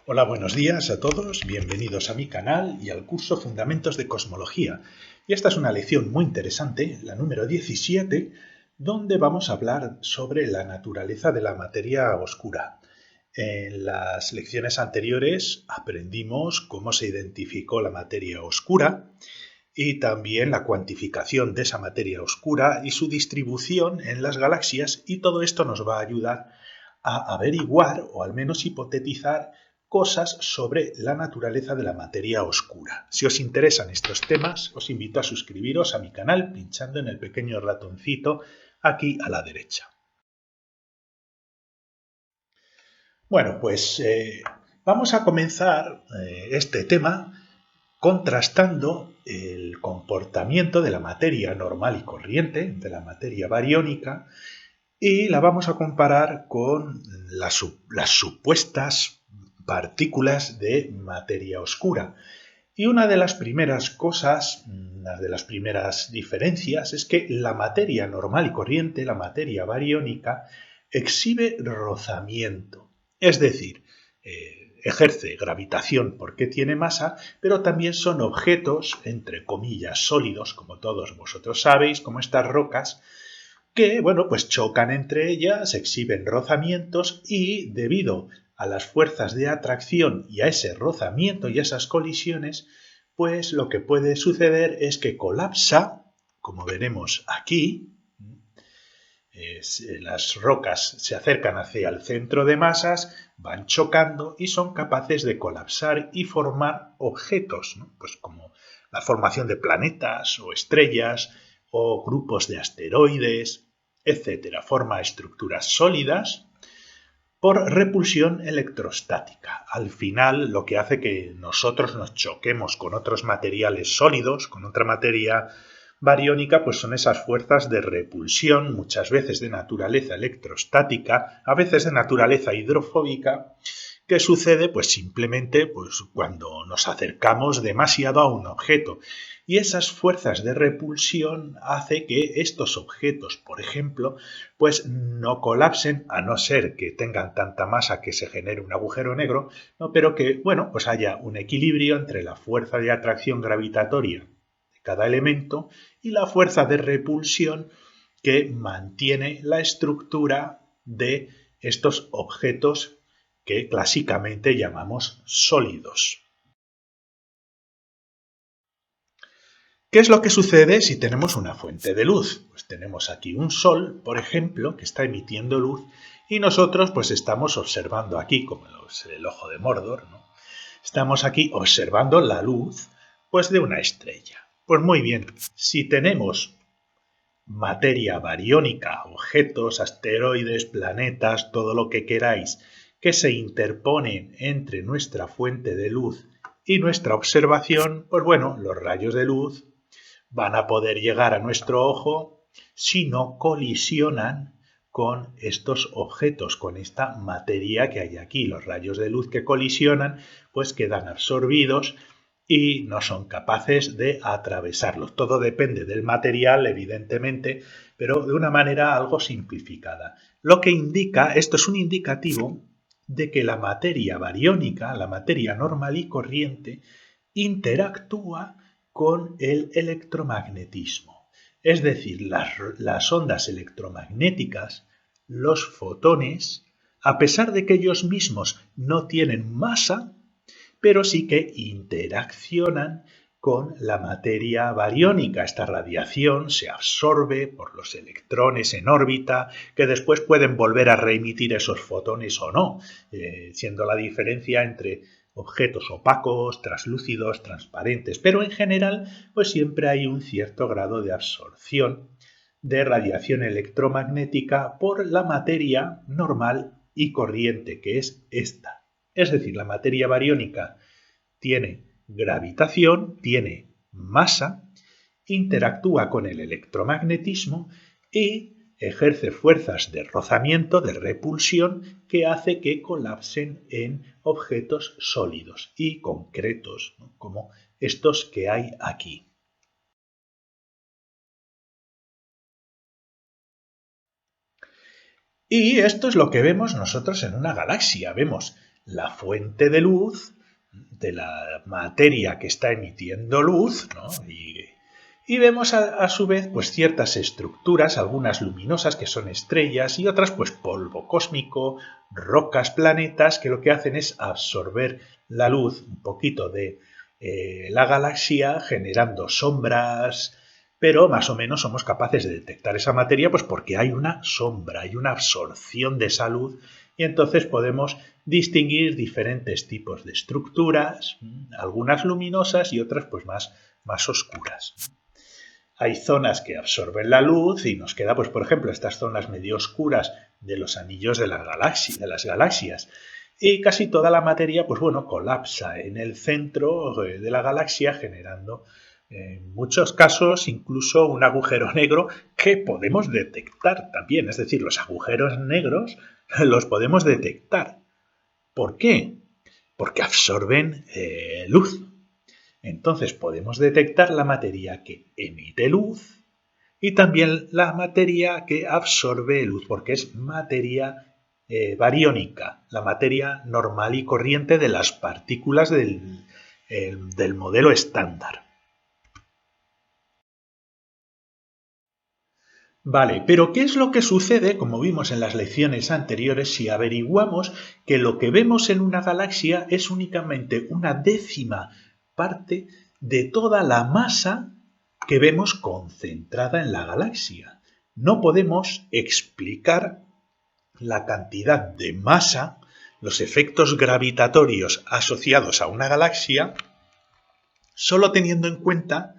Hola, buenos días a todos, bienvenidos a mi canal y al curso Fundamentos de Cosmología. Y esta es una lección muy interesante, la número 17, donde vamos a hablar sobre la naturaleza de la materia oscura. En las lecciones anteriores aprendimos cómo se identificó la materia oscura y también la cuantificación de esa materia oscura y su distribución en las galaxias, y todo esto nos va a ayudar a averiguar o al menos hipotetizar cosas sobre la naturaleza de la materia oscura. Si os interesan estos temas, os invito a suscribiros a mi canal pinchando en el pequeño ratoncito aquí a la derecha. Bueno, pues vamos a comenzar este tema contrastando el comportamiento de la materia normal y corriente, de la materia bariónica, y la vamos a comparar con las supuestas partículas de materia oscura. Y una de las primeras cosas, una de las primeras diferencias, es que la materia normal y corriente, la materia bariónica, exhibe rozamiento. Es decir, ejerce gravitación porque tiene masa, pero también son objetos, entre comillas, sólidos, como todos vosotros sabéis, como estas rocas, que, bueno, pues chocan entre ellas, exhiben rozamientos y, debido a las fuerzas de atracción y a ese rozamiento y a esas colisiones, pues lo que puede suceder es que colapsa, como veremos aquí. Las rocas se acercan hacia el centro de masas, van chocando y son capaces de colapsar y formar objetos, ¿no? Pues como la formación de planetas o estrellas o grupos de asteroides, etcétera. Forma estructuras sólidas por repulsión electrostática. Al final, lo que hace que nosotros nos choquemos con otros materiales sólidos, con otra materia bariónica, pues son esas fuerzas de repulsión, muchas veces de naturaleza electrostática, a veces de naturaleza hidrofóbica, que sucede pues simplemente pues, cuando nos acercamos demasiado a un objeto. Y esas fuerzas de repulsión hace que estos objetos, por ejemplo, pues no colapsen, a no ser que tengan tanta masa que se genere un agujero negro, ¿no? Pero que, bueno, pues haya un equilibrio entre la fuerza de atracción gravitatoria de cada elemento y la fuerza de repulsión que mantiene la estructura de estos objetos que clásicamente llamamos sólidos. ¿Qué es lo que sucede si tenemos una fuente de luz? Pues tenemos aquí un sol, por ejemplo, que está emitiendo luz y nosotros pues estamos observando aquí, como es el ojo de Mordor, ¿no? Estamos aquí observando la luz pues de una estrella. Pues muy bien, si tenemos materia bariónica, objetos, asteroides, planetas, todo lo que queráis, que se interponen entre nuestra fuente de luz y nuestra observación, pues bueno, los rayos de luz van a poder llegar a nuestro ojo si no colisionan con estos objetos, con esta materia que hay aquí. Los rayos de luz que colisionan, pues quedan absorbidos y no son capaces de atravesarlos. Todo depende del material, evidentemente, pero de una manera algo simplificada. Lo que indica, esto es un indicativo de que la materia bariónica, la materia normal y corriente, interactúa con el electromagnetismo. Es decir, las ondas electromagnéticas, los fotones, a pesar de que ellos mismos no tienen masa, pero sí que interaccionan con la materia bariónica. Esta radiación se absorbe por los electrones en órbita, que después pueden volver a reemitir esos fotones o no, siendo la diferencia entre objetos opacos, translúcidos, transparentes, pero en general pues siempre hay un cierto grado de absorción de radiación electromagnética por la materia normal y corriente, que es esta. Es decir, la materia bariónica tiene gravitación, tiene masa, interactúa con el electromagnetismo y ejerce fuerzas de rozamiento, de repulsión, que hace que colapsen en objetos sólidos y concretos, ¿no? Como estos que hay aquí. Y esto es lo que vemos nosotros en una galaxia. Vemos la fuente de luz, de la materia que está emitiendo luz, ¿no? Y vemos a su vez pues ciertas estructuras, algunas luminosas que son estrellas y otras pues polvo cósmico, rocas, planetas, que lo que hacen es absorber la luz, un poquito de la galaxia, generando sombras, pero más o menos somos capaces de detectar esa materia pues porque hay una sombra, hay una absorción de esa luz y entonces podemos distinguir diferentes tipos de estructuras, algunas luminosas y otras pues más oscuras. Hay zonas que absorben la luz y nos queda, pues por ejemplo, estas zonas medio oscuras de los anillos de las galaxias. Y casi toda la materia, pues bueno, colapsa en el centro de la galaxia, generando en muchos casos incluso un agujero negro que podemos detectar también. Es decir, los agujeros negros los podemos detectar. ¿Por qué? Porque absorben luz. Entonces podemos detectar la materia que emite luz y también la materia que absorbe luz, porque es materia bariónica, la materia normal y corriente de las partículas del modelo estándar. Vale, pero ¿qué es lo que sucede, como vimos en las lecciones anteriores, si averiguamos que lo que vemos en una galaxia es únicamente una décima parte de toda la masa que vemos concentrada en la galaxia? No podemos explicar la cantidad de masa, los efectos gravitatorios asociados a una galaxia, solo teniendo en cuenta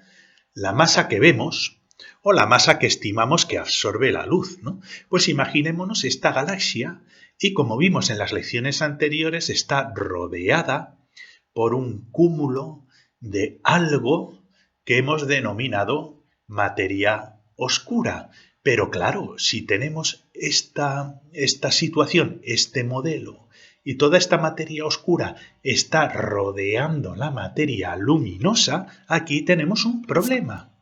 la masa que vemos o la masa que estimamos que absorbe la luz, ¿no? Pues imaginémonos esta galaxia y, como vimos en las lecciones anteriores, está rodeada por un cúmulo de algo que hemos denominado materia oscura. Pero claro, si tenemos esta situación, este modelo, y toda esta materia oscura está rodeando la materia luminosa, aquí tenemos un problema.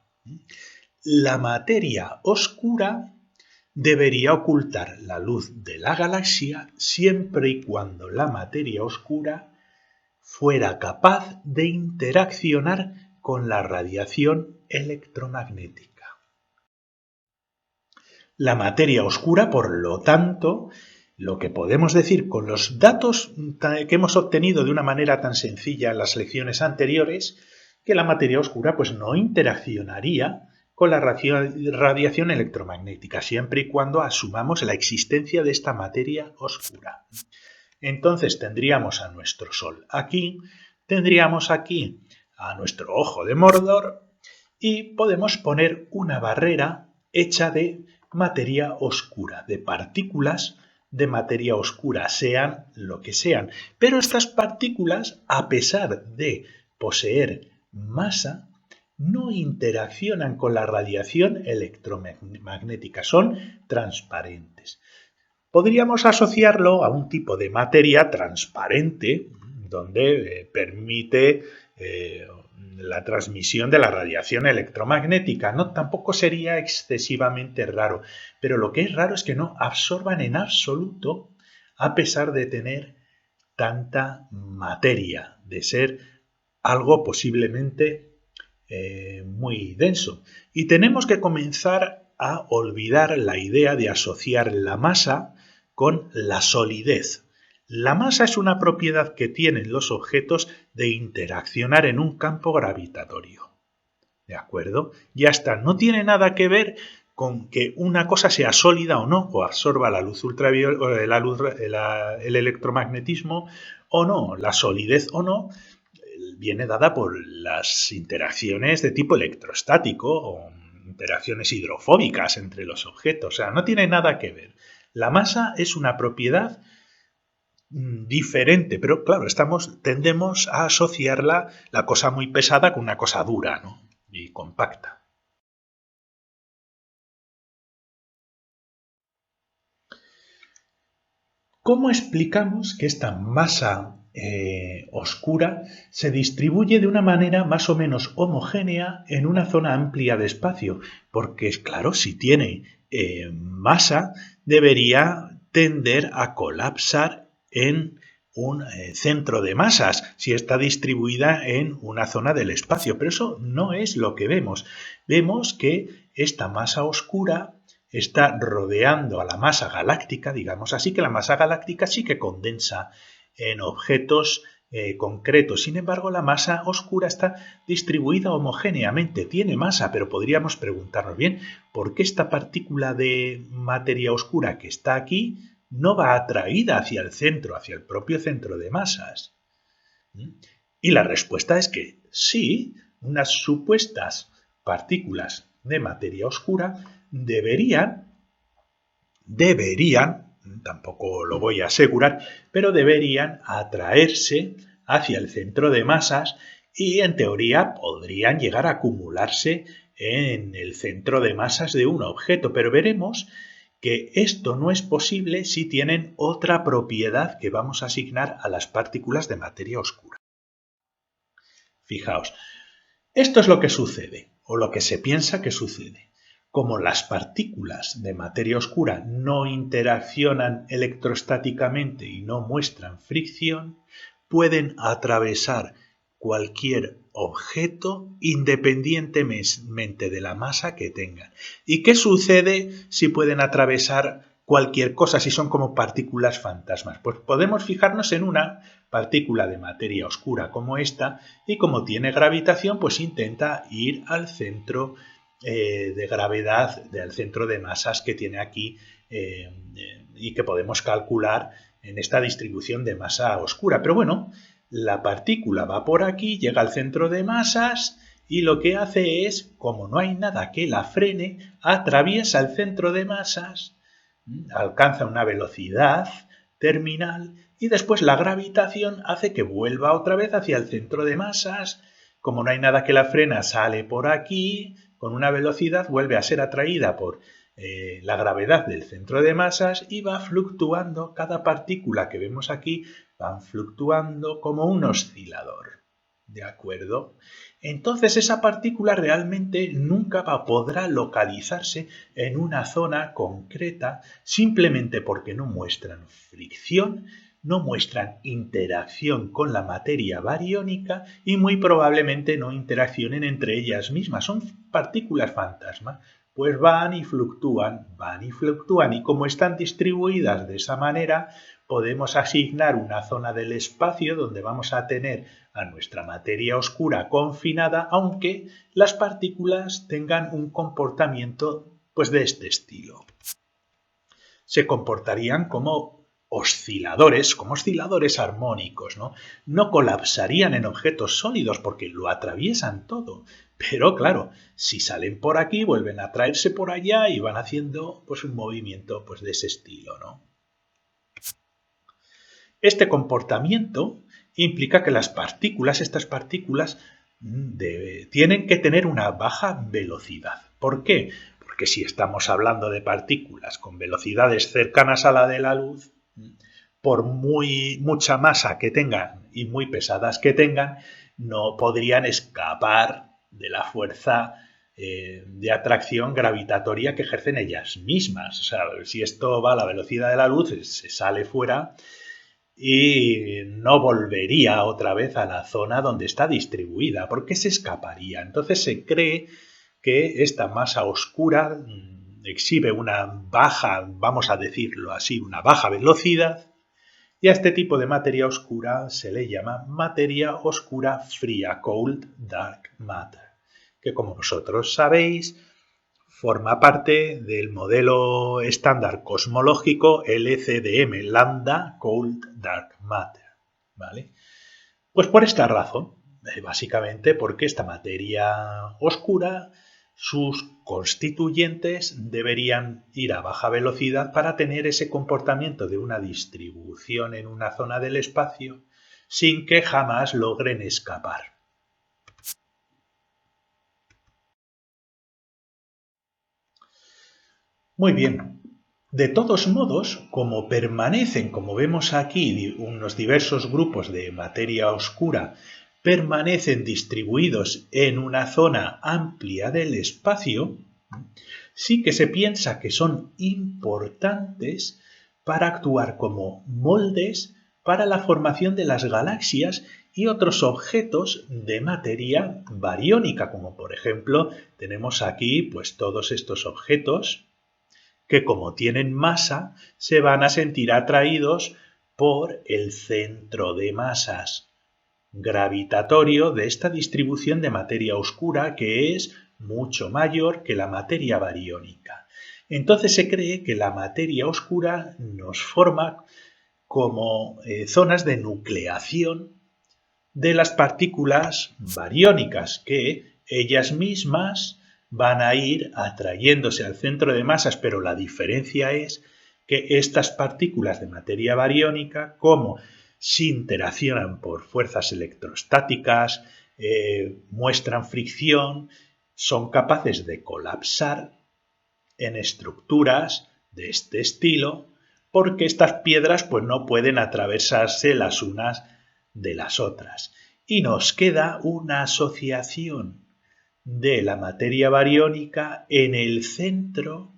La materia oscura debería ocultar la luz de la galaxia siempre y cuando la materia oscura fuera capaz de interaccionar con la radiación electromagnética. La materia oscura, por lo tanto, lo que podemos decir con los datos que hemos obtenido de una manera tan sencilla en las lecciones anteriores, que la materia oscura pues no interaccionaría con la radiación electromagnética, siempre y cuando asumamos la existencia de esta materia oscura. Entonces tendríamos a nuestro Sol aquí, tendríamos aquí a nuestro ojo de Mordor y podemos poner una barrera hecha de materia oscura, de partículas de materia oscura, sean lo que sean. Pero estas partículas, a pesar de poseer masa, no interaccionan con la radiación electromagnética, son transparentes. Podríamos asociarlo a un tipo de materia transparente, donde permite la transmisión de la radiación electromagnética. No, tampoco sería excesivamente raro, pero lo que es raro es que no absorban en absoluto, a pesar de tener tanta materia, de ser algo posiblemente muy denso. Y tenemos que comenzar a olvidar la idea de asociar la masa con la solidez. La masa es una propiedad que tienen los objetos de interaccionar en un campo gravitatorio. ¿De acuerdo? Ya está, no tiene nada que ver con que una cosa sea sólida o no, o absorba la luz ultravioleta, el electromagnetismo o no, la solidez o no, viene dada por las interacciones de tipo electrostático o interacciones hidrofóbicas entre los objetos. O sea, no tiene nada que ver. La masa es una propiedad diferente, pero claro, tendemos a asociarla, la cosa muy pesada, con una cosa dura, ¿no? Y compacta. ¿Cómo explicamos que esta masa oscura se distribuye de una manera más o menos homogénea en una zona amplia de espacio? Porque, claro, si tiene masa, debería tender a colapsar en un centro de masas, si está distribuida en una zona del espacio. Pero eso no es lo que vemos. Vemos que esta masa oscura está rodeando a la masa galáctica, digamos así, que la masa galáctica sí que condensa en objetos concretos. Sin embargo, la masa oscura está distribuida homogéneamente, tiene masa, pero podríamos preguntarnos bien, ¿por qué esta partícula de materia oscura que está aquí no va atraída hacia el centro, hacia el propio centro de masas? Y la respuesta es que sí, unas supuestas partículas de materia oscura deberían, tampoco lo voy a asegurar, pero deberían atraerse hacia el centro de masas y en teoría podrían llegar a acumularse en el centro de masas de un objeto, pero veremos que esto no es posible si tienen otra propiedad que vamos a asignar a las partículas de materia oscura. Fijaos, esto es lo que sucede, o lo que se piensa que sucede. Como las partículas de materia oscura no interaccionan electrostáticamente y no muestran fricción, pueden atravesar cualquier objeto independientemente de la masa que tengan. ¿Y qué sucede si pueden atravesar cualquier cosa, si son como partículas fantasmas? Pues podemos fijarnos en una partícula de materia oscura como esta y como tiene gravitación, pues intenta ir al centro de gravedad, al centro de masas que tiene aquí y que podemos calcular en esta distribución de masa oscura. Pero bueno, la partícula va por aquí, llega al centro de masas y lo que hace es, como no hay nada que la frene, atraviesa el centro de masas, alcanza una velocidad terminal y después la gravitación hace que vuelva otra vez hacia el centro de masas. Como no hay nada que la frena, sale por aquí, con una velocidad, vuelve a ser atraída por la gravedad del centro de masas y va fluctuando. Cada partícula que vemos aquí van fluctuando como un oscilador. ¿De acuerdo? Entonces esa partícula realmente nunca podrá localizarse en una zona concreta simplemente porque no muestran fricción, no muestran interacción con la materia bariónica y muy probablemente no interaccionen entre ellas mismas. Son partículas fantasma, pues van y fluctúan, y como están distribuidas de esa manera, podemos asignar una zona del espacio donde vamos a tener a nuestra materia oscura confinada, aunque las partículas tengan un comportamiento pues de este estilo. Se comportarían como osciladores armónicos, ¿no? No colapsarían en objetos sólidos porque lo atraviesan todo. Pero claro, si salen por aquí, vuelven a traerse por allá y van haciendo pues un movimiento pues de ese estilo, ¿no? Este comportamiento implica que estas partículas tienen que tener una baja velocidad. ¿Por qué? Porque si estamos hablando de partículas con velocidades cercanas a la de la luz, por mucha masa que tengan y muy pesadas que tengan, no podrían escapar de la fuerza de atracción gravitatoria que ejercen ellas mismas. O sea, si esto va a la velocidad de la luz, se sale fuera y no volvería otra vez a la zona donde está distribuida, porque se escaparía. Entonces se cree que esta masa oscura exhibe una baja, vamos a decirlo así, una baja velocidad, y a este tipo de materia oscura se le llama materia oscura fría, cold dark matter, que como vosotros sabéis, forma parte del modelo estándar cosmológico LCDM, Lambda Cold Dark Matter, ¿vale? Pues por esta razón, básicamente porque esta materia oscura, sus constituyentes deberían ir a baja velocidad para tener ese comportamiento de una distribución en una zona del espacio sin que jamás logren escapar. Muy bien. De todos modos, como permanecen, como vemos aquí, unos diversos grupos de materia oscura permanecen distribuidos en una zona amplia del espacio, sí que se piensa que son importantes para actuar como moldes para la formación de las galaxias y otros objetos de materia bariónica, como por ejemplo tenemos aquí pues todos estos objetos que como tienen masa se van a sentir atraídos por el centro de masas gravitatorio de esta distribución de materia oscura que es mucho mayor que la materia bariónica. Entonces se cree que la materia oscura nos forma como zonas de nucleación de las partículas bariónicas que ellas mismas van a ir atrayéndose al centro de masas, pero la diferencia es que estas partículas de materia bariónica, como se interaccionan por fuerzas electrostáticas, muestran fricción, son capaces de colapsar en estructuras de este estilo, porque estas piedras pues no pueden atravesarse las unas de las otras. Y nos queda una asociación de la materia bariónica en el centro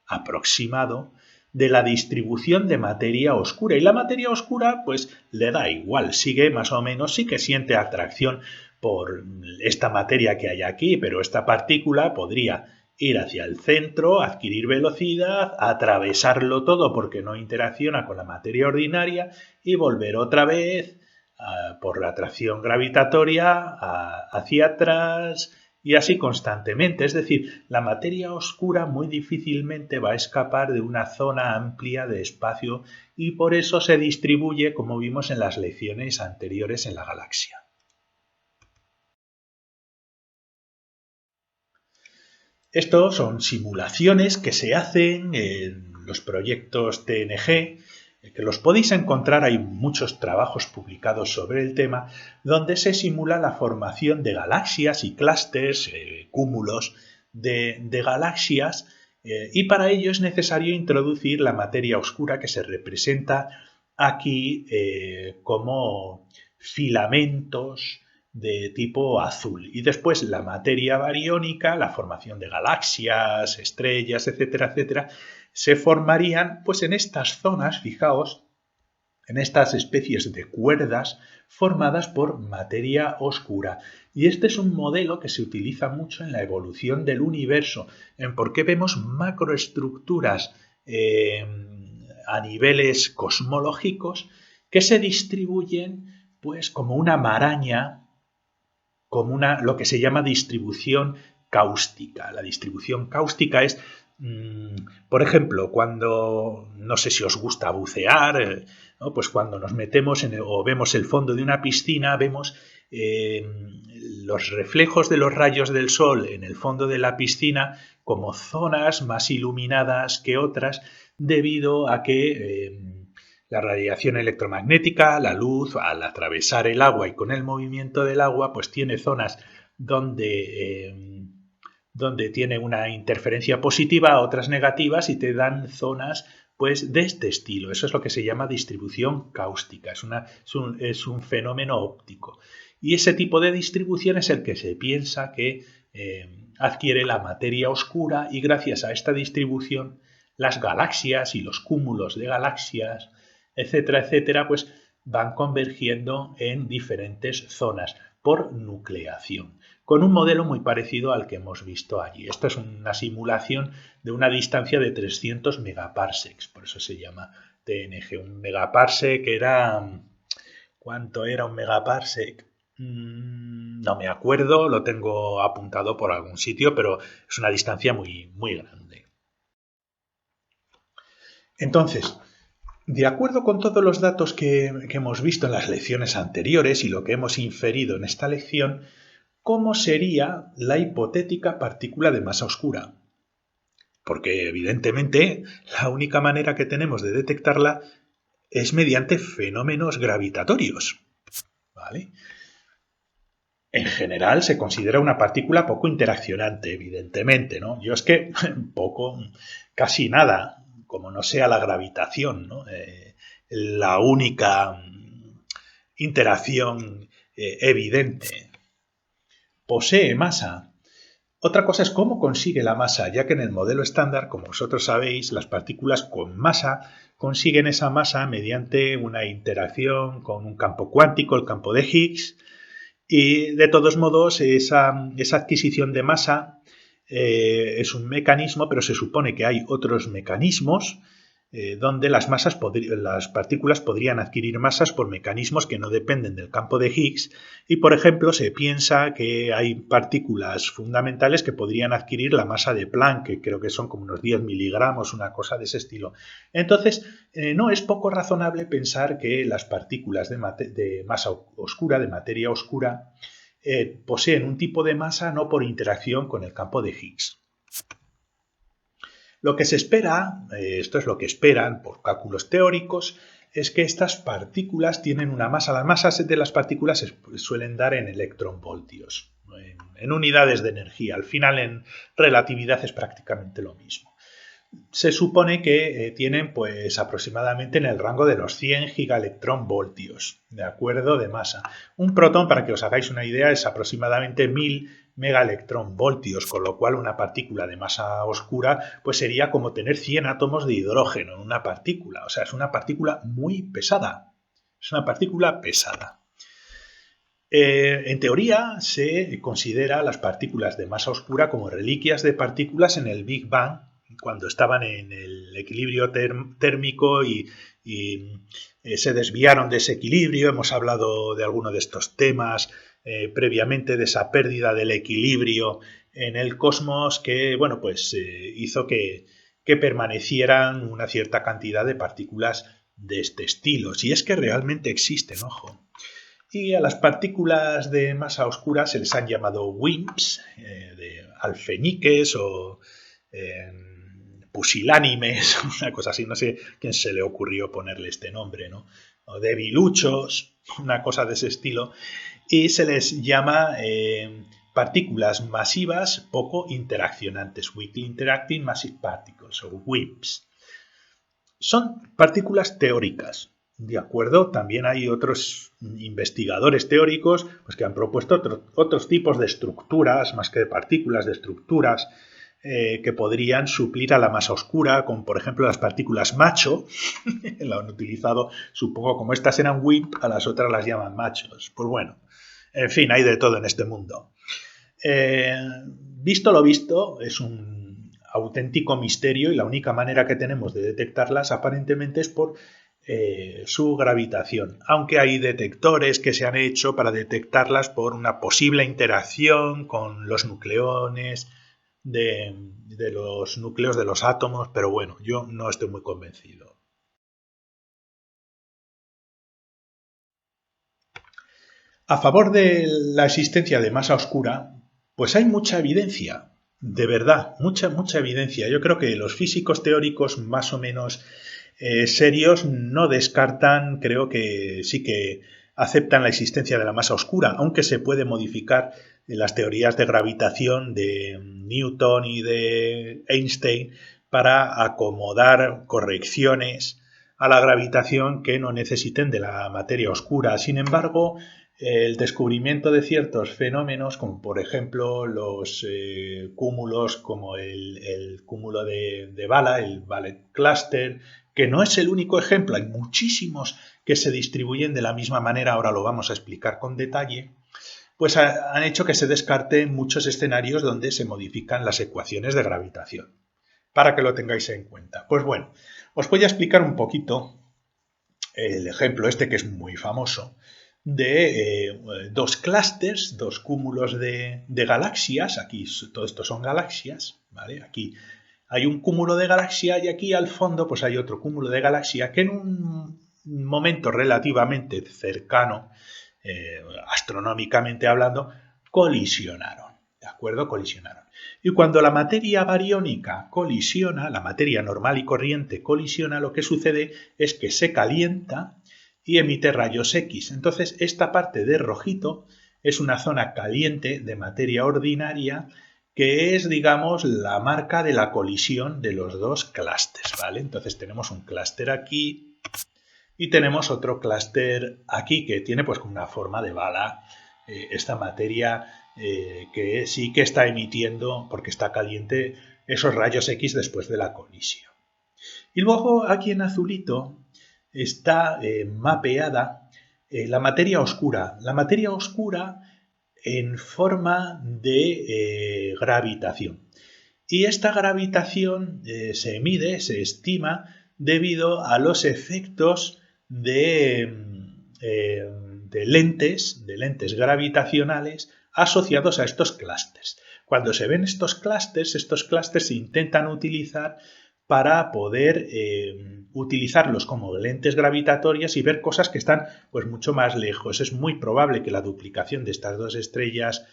aproximado de la distribución de materia oscura. Y la materia oscura pues le da igual, sigue más o menos, sí que siente atracción por esta materia que hay aquí, pero esta partícula podría ir hacia el centro, adquirir velocidad, atravesarlo todo porque no interacciona con la materia ordinaria y volver otra vez por la atracción gravitatoria hacia atrás y así constantemente. Es decir, la materia oscura muy difícilmente va a escapar de una zona amplia de espacio y por eso se distribuye como vimos en las lecciones anteriores en la galaxia. Estos son simulaciones que se hacen en los proyectos TNG, que los podéis encontrar, hay muchos trabajos publicados sobre el tema, donde se simula la formación de galaxias y clústeres, cúmulos de galaxias, y para ello es necesario introducir la materia oscura que se representa aquí como filamentos de tipo azul. Y después la materia bariónica, la formación de galaxias, estrellas, etcétera, etcétera, se formarían pues en estas zonas, fijaos, en estas especies de cuerdas formadas por materia oscura. Y este es un modelo que se utiliza mucho en la evolución del universo, en por qué vemos macroestructuras a niveles cosmológicos que se distribuyen pues como una maraña, como lo que se llama distribución cáustica. La distribución cáustica es, por ejemplo, cuando, no sé si os gusta bucear, ¿no? Pues cuando nos metemos o vemos el fondo de una piscina, vemos los reflejos de los rayos del sol en el fondo de la piscina como zonas más iluminadas que otras debido a que la radiación electromagnética, la luz, al atravesar el agua y con el movimiento del agua, pues tiene zonas donde tiene una interferencia positiva, otras negativas y te dan zonas pues de este estilo. Eso es lo que se llama distribución cáustica, es un fenómeno óptico. Y ese tipo de distribución es el que se piensa que adquiere la materia oscura y gracias a esta distribución las galaxias y los cúmulos de galaxias, etcétera, etcétera, pues van convergiendo en diferentes zonas por nucleación, con un modelo muy parecido al que hemos visto allí. Esto es una simulación de una distancia de 300 megaparsecs, por eso se llama TNG. Un megaparsec era... ¿Cuánto era un megaparsec? No me acuerdo, lo tengo apuntado por algún sitio, pero es una distancia muy, muy grande. Entonces, de acuerdo con todos los datos que hemos visto en las lecciones anteriores y lo que hemos inferido en esta lección, ¿cómo sería la hipotética partícula de masa oscura? Porque evidentemente la única manera que tenemos de detectarla es mediante fenómenos gravitatorios, ¿vale? En general se considera una partícula poco interaccionante, evidentemente, ¿no? Yo es que poco, casi nada, como no sea la gravitación, ¿no? La única interacción evidente. Posee masa, Otra cosa es cómo consigue la masa, ya que en el modelo estándar, como vosotros sabéis, las partículas con masa consiguen esa masa mediante una interacción con un campo cuántico, el campo de Higgs, y de todos modos esa adquisición de masa es un mecanismo, pero se supone que hay otros mecanismos donde las partículas podrían adquirir masas por mecanismos que no dependen del campo de Higgs y, por ejemplo, se piensa que hay partículas fundamentales que podrían adquirir la masa de Planck, que creo que son como unos 10 miligramos, una cosa de ese estilo. Entonces, no es poco razonable pensar que las partículas de masa oscura, de materia oscura, poseen un tipo de masa no por interacción con el campo de Higgs. Lo que se espera, esto es lo que esperan por cálculos teóricos, es que estas partículas tienen una masa. Las masas de las partículas se suelen dar en electronvoltios, en unidades de energía. Al final, en relatividad es prácticamente lo mismo. Se supone que tienen pues aproximadamente en el rango de los 100 gigaelectronvoltios, ¿de acuerdo? De masa. Un protón, para que os hagáis una idea, es aproximadamente 1000 megaelectronvoltios, con lo cual una partícula de masa oscura pues sería como tener 100 átomos de hidrógeno en una partícula. O sea, es una partícula muy pesada. Es una partícula pesada. En teoría se considera las partículas de masa oscura como reliquias de partículas en el Big Bang, cuando estaban en el equilibrio térmico y se desviaron de ese equilibrio. Hemos hablado de alguno de estos temas previamente, de esa pérdida del equilibrio en el cosmos que, bueno, pues hizo que permanecieran una cierta cantidad de partículas de este estilo. Si es que realmente existen, ojo. Y a las partículas de masa oscura se les han llamado WIMPs, de alfeñiques o pusilánimes, una cosa así, no sé quién se le ocurrió ponerle este nombre, ¿no? O debiluchos, una cosa de ese estilo, y se les llama partículas masivas poco interaccionantes, Weakly Interacting Massive Particles, o WIMPs. Son partículas teóricas, ¿de acuerdo? También hay otros investigadores teóricos pues, que han propuesto otros tipos de estructuras, más que de partículas, de estructuras, que podrían suplir a la masa oscura, como por ejemplo las partículas macho, lo han utilizado, supongo como estas eran WIMP, a las otras las llaman machos. Pues bueno, en fin, hay de todo en este mundo. Visto lo visto, es un auténtico misterio y la única manera que tenemos de detectarlas aparentemente es por su gravitación, aunque hay detectores que se han hecho para detectarlas por una posible interacción con los nucleones de los núcleos de los átomos, pero bueno, yo no estoy muy convencido. A favor de la existencia de masa oscura, pues hay mucha evidencia, de verdad, mucha evidencia. Yo creo que los físicos teóricos más o menos serios no descartan, creo que sí que aceptan la existencia de la masa oscura, aunque se puede modificar las teorías de gravitación de Newton y de Einstein para acomodar correcciones a la gravitación que no necesiten de la materia oscura. Sin embargo, el descubrimiento de ciertos fenómenos, como por ejemplo los cúmulos, como el cúmulo de Bala, el Ballet Cluster, que no es el único ejemplo, hay muchísimos que se distribuyen de la misma manera, ahora lo vamos a explicar con detalle, pues han hecho que se descarten muchos escenarios donde se modifican las ecuaciones de gravitación, para que lo tengáis en cuenta. Pues bueno, os voy a explicar un poquito el ejemplo este que es muy famoso, de dos clústeres, dos cúmulos de galaxias. Aquí todo esto son galaxias, ¿vale? Aquí hay un cúmulo de galaxia y aquí al fondo pues hay otro cúmulo de galaxia que en un momento relativamente cercano, astronómicamente hablando, colisionaron, ¿de acuerdo? Colisionaron. Y cuando la materia bariónica colisiona, la materia normal y corriente colisiona, lo que sucede es que se calienta y emite rayos X. Entonces, esta parte de rojito es una zona caliente de materia ordinaria que es, digamos, la marca de la colisión de los dos clústeres, ¿vale? Entonces tenemos un clúster aquí y tenemos otro clúster aquí que tiene pues una forma de bala esta materia que sí que está emitiendo, porque está caliente, esos rayos X después de la colisión. Y luego aquí en azulito está mapeada la materia oscura. La materia oscura en forma de gravitación. Y esta gravitación se mide, se estima, debido a los efectos de lentes gravitacionales asociados a estos clústeres. Cuando se ven estos clústeres se intentan utilizar para poder utilizarlos como lentes gravitatorias y ver cosas que están pues mucho más lejos. Es muy probable que la duplicación de estas dos estrellas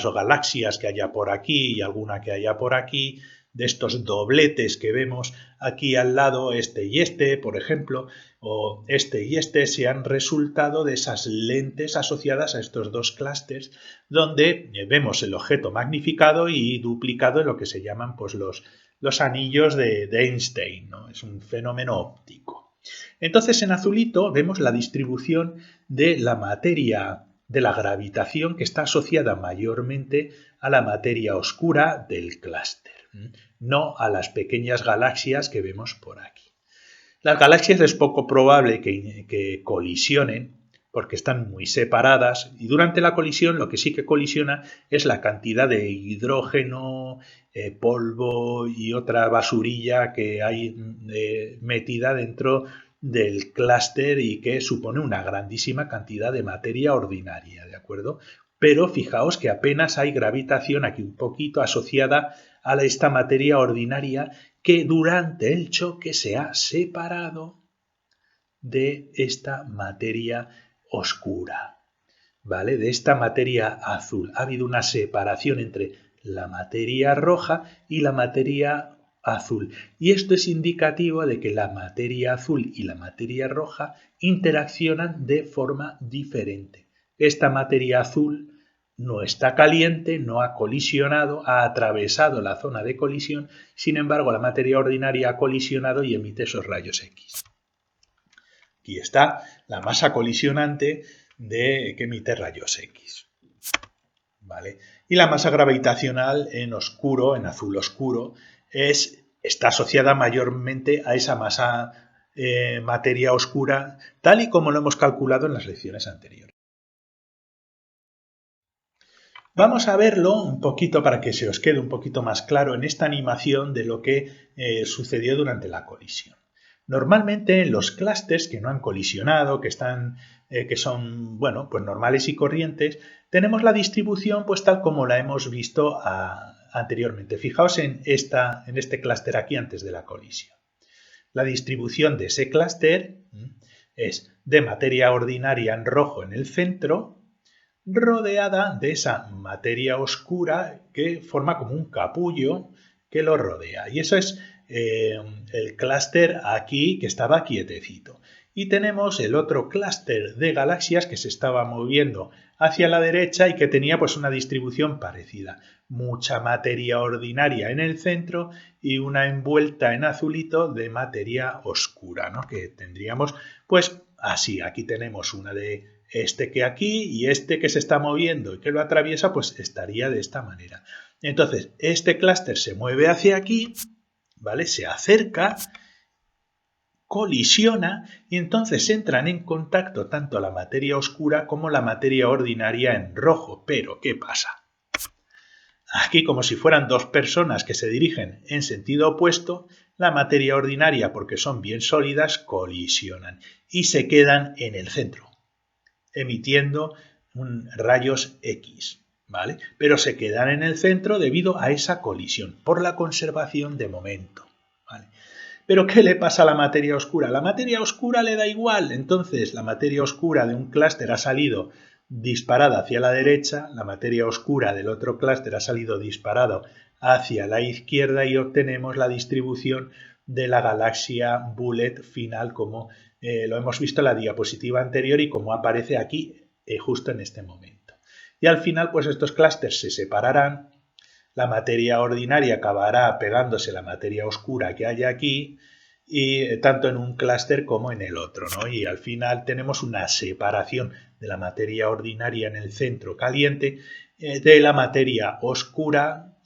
o galaxias que haya por aquí y alguna que haya por aquí, de estos dobletes que vemos aquí al lado, este y este, por ejemplo, o este y este, sean resultado de esas lentes asociadas a estos dos clústeres, donde vemos el objeto magnificado y duplicado en lo que se llaman pues los anillos de Einstein, ¿no? Es un fenómeno óptico. Entonces en azulito vemos la distribución de la materia de la gravitación que está asociada mayormente a la materia oscura del clúster, no a las pequeñas galaxias que vemos por aquí. Las galaxias es poco probable que colisionen porque están muy separadas y durante la colisión lo que sí que colisiona es la cantidad de hidrógeno, polvo y otra basurilla que hay metida dentro del clúster y que supone una grandísima cantidad de materia ordinaria, ¿de acuerdo? Pero fijaos que apenas hay gravitación aquí un poquito asociada a esta materia ordinaria que durante el choque se ha separado de esta materia oscura, ¿vale? De esta materia azul. Ha habido una separación entre la materia roja y la materia azul. Y esto es indicativo de que la materia azul y la materia roja interaccionan de forma diferente. Esta materia azul no está caliente, no ha colisionado, ha atravesado la zona de colisión, sin embargo la materia ordinaria ha colisionado y emite esos rayos X. Aquí está la masa colisionante que emite rayos X. ¿Vale? Y la masa gravitacional en oscuro, en azul oscuro, está asociada mayormente a esa masa materia oscura, tal y como lo hemos calculado en las lecciones anteriores. Vamos a verlo un poquito para que se os quede un poquito más claro en esta animación de lo que sucedió durante la colisión. Normalmente los clústeres que no han colisionado, que son bueno, pues normales y corrientes, tenemos la distribución pues tal como la hemos visto anteriormente. Fijaos en este clúster aquí antes de la colisión. La distribución de ese clúster es de materia ordinaria en rojo en el centro, rodeada de esa materia oscura que forma como un capullo que lo rodea. Y eso es el clúster aquí que estaba quietecito. Y tenemos el otro clúster de galaxias que se estaba moviendo hacia la derecha y que tenía pues una distribución parecida. Mucha materia ordinaria en el centro y una envuelta en azulito de materia oscura, ¿no? Que tendríamos pues así. Aquí tenemos una de este que aquí y este que se está moviendo y que lo atraviesa pues estaría de esta manera. Entonces este clúster se mueve hacia aquí, ¿vale? Se acerca, colisiona y entonces entran en contacto tanto la materia oscura como la materia ordinaria en rojo. Pero ¿qué pasa? Aquí, como si fueran dos personas que se dirigen en sentido opuesto, la materia ordinaria, porque son bien sólidas, colisionan y se quedan en el centro, emitiendo rayos X, ¿vale? Pero se quedan en el centro debido a esa colisión, por la conservación de momento, ¿vale? ¿Pero qué le pasa a la materia oscura? La materia oscura le da igual. Entonces, la materia oscura de un clúster ha salido disparada hacia la derecha, la materia oscura del otro clúster ha salido disparado hacia la izquierda y obtenemos la distribución de la galaxia Bullet final como lo hemos visto en la diapositiva anterior y como aparece aquí justo en este momento. Y al final, pues estos clústeres se separarán. La materia ordinaria acabará pegándose a la materia oscura que hay aquí, y tanto en un clúster como en el otro, ¿no? Y al final tenemos una separación de la materia ordinaria en el centro caliente, de la materia oscura,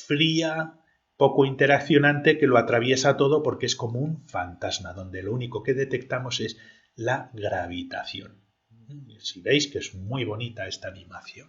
fría, poco interaccionante, que lo atraviesa todo porque es como un fantasma, donde lo único que detectamos es la gravitación. Si veis que es muy bonita esta animación.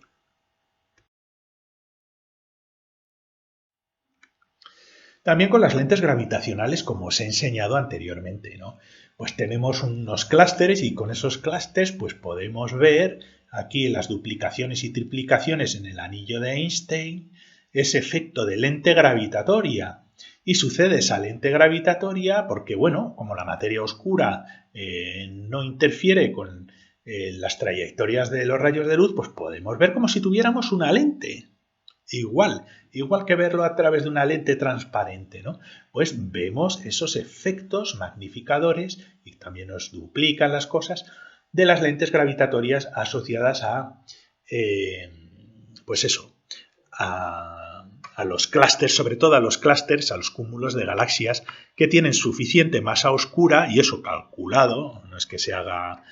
También con las lentes gravitacionales, como os he enseñado anteriormente, ¿no? Pues tenemos unos clústeres y con esos clústeres pues podemos ver aquí las duplicaciones y triplicaciones en el anillo de Einstein, ese efecto de lente gravitatoria. Y sucede esa lente gravitatoria porque, bueno, como la materia oscura no interfiere con las trayectorias de los rayos de luz, pues podemos ver como si tuviéramos una lente. Igual que verlo a través de una lente transparente, ¿no? Pues vemos esos efectos magnificadores y también nos duplican las cosas de las lentes gravitatorias asociadas a, pues eso, a los clústeres, sobre todo a los clústeres, a los cúmulos de galaxias que tienen suficiente masa oscura, y eso calculado, no es que se haga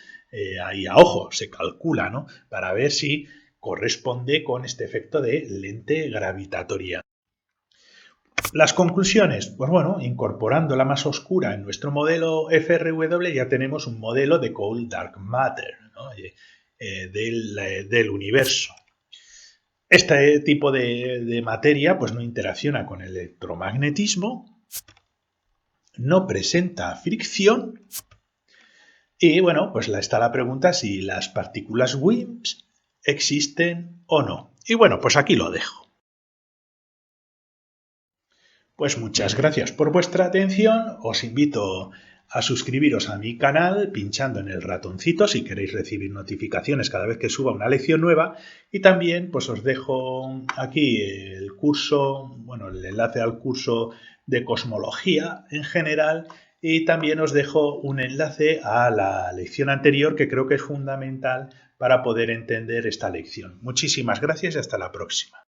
ahí a ojo, se calcula, ¿no? Para ver si corresponde con este efecto de lente gravitatoria. Las conclusiones, pues bueno, incorporando la masa oscura en nuestro modelo FRW ya tenemos un modelo de Cold Dark Matter, ¿no? del universo. Este tipo de materia pues no interacciona con el electromagnetismo, no presenta fricción y bueno, pues está la pregunta si las partículas WIMPs existen o no. Y bueno, pues aquí lo dejo. Pues muchas gracias por vuestra atención. Os invito a suscribiros a mi canal pinchando en el ratoncito si queréis recibir notificaciones cada vez que suba una lección nueva. Y también pues os dejo aquí el curso, bueno, el enlace al curso de cosmología en general. Y también os dejo un enlace a la lección anterior que creo que es fundamental para poder entender esta lección. Muchísimas gracias y hasta la próxima.